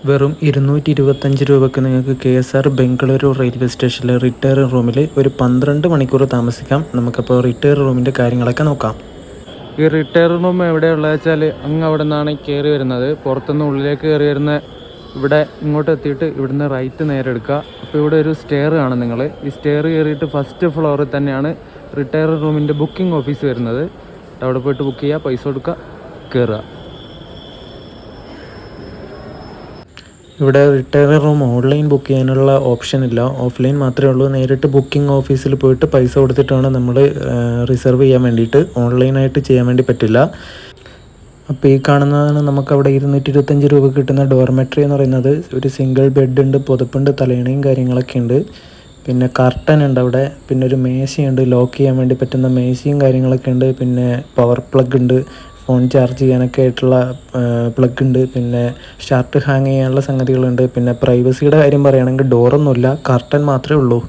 വെറും 225 രൂപയ്ക്ക് നിങ്ങൾക്ക് KSR ബംഗളൂരു റെയിൽവേ സ്റ്റേഷനിലെ റിട്ടയർ റൂമിൽ ഒരു 12 മണിക്കൂർ താമസിക്കാം. നമുക്കപ്പോൾ റിട്ടയർ റൂമിൻ്റെ കാര്യങ്ങളൊക്കെ നോക്കാം. ഈ റിട്ടയർ റൂം എവിടെയുള്ളത് വെച്ചാൽ അവിടെ നിന്നാണ് കയറി വരുന്നത്. പുറത്തുനിന്ന് ഉള്ളിലേക്ക് കയറി വരുന്ന ഇവിടെ ഇങ്ങോട്ട് എത്തിയിട്ട് ഇവിടുന്ന് റൈറ്റ് നേരെ എടുക്കുക. അപ്പോൾ ഇവിടെ ഒരു സ്റ്റെയർ കാണും. നിങ്ങൾ ഈ സ്റ്റെയർ കയറിയിട്ട് ഫസ്റ്റ് ഫ്ലോറിൽ തന്നെയാണ് റിട്ടയർ റൂമിൻ്റെ ബുക്കിംഗ് ഓഫീസ് വരുന്നത്. അവിടെ പോയിട്ട് ബുക്ക് ചെയ്യുക, പൈസ കൊടുക്കുക, കയറുക. ഇവിടെ റിട്ടയർ റൂം ഓൺലൈൻ ബുക്ക് ചെയ്യാനുള്ള ഓപ്ഷൻ ഇല്ല, ഓഫ്ലൈൻ മാത്രമേ ഉള്ളൂ. നേരിട്ട് ബുക്കിംഗ് ഓഫീസിൽ പോയിട്ട് പൈസ കൊടുത്തിട്ടാണ് നമ്മൾ റിസർവ് ചെയ്യാൻ വേണ്ടിയിട്ട്. ഓൺലൈനായിട്ട് ചെയ്യാൻ വേണ്ടി പറ്റില്ല. അപ്പോൾ ഈ കാണുന്നതാണ് നമുക്കവിടെ 225 രൂപ കിട്ടുന്ന ഡോർമെട്രി എന്ന് പറയുന്നത്. ഒരു സിംഗിൾ ബെഡ് ഉണ്ട്, പുതപ്പുണ്ട്, തലയണയും കാര്യങ്ങളൊക്കെ ഉണ്ട്. പിന്നെ കർട്ടൻ ഉണ്ട് അവിടെ. പിന്നെ ഒരു മേശയുണ്ട്, ലോക്ക് ചെയ്യാൻ വേണ്ടി പറ്റുന്ന മേശയും കാര്യങ്ങളൊക്കെ ഉണ്ട്. പിന്നെ പവർ പ്ലഗ് ഉണ്ട്, ഫോൺ ചാർജ് ചെയ്യാനൊക്കെ ആയിട്ടുള്ള പ്ലഗ് ഉണ്ട്. പിന്നെ ഷർട്ട് ഹാങ് ചെയ്യാനുള്ള സംഗതികളുണ്ട്. പിന്നെ പ്രൈവസിയുടെ കാര്യം പറയുകയാണെങ്കിൽ ഡോറൊന്നുമില്ല, കർട്ടൻ മാത്രമേ ഉള്ളൂ.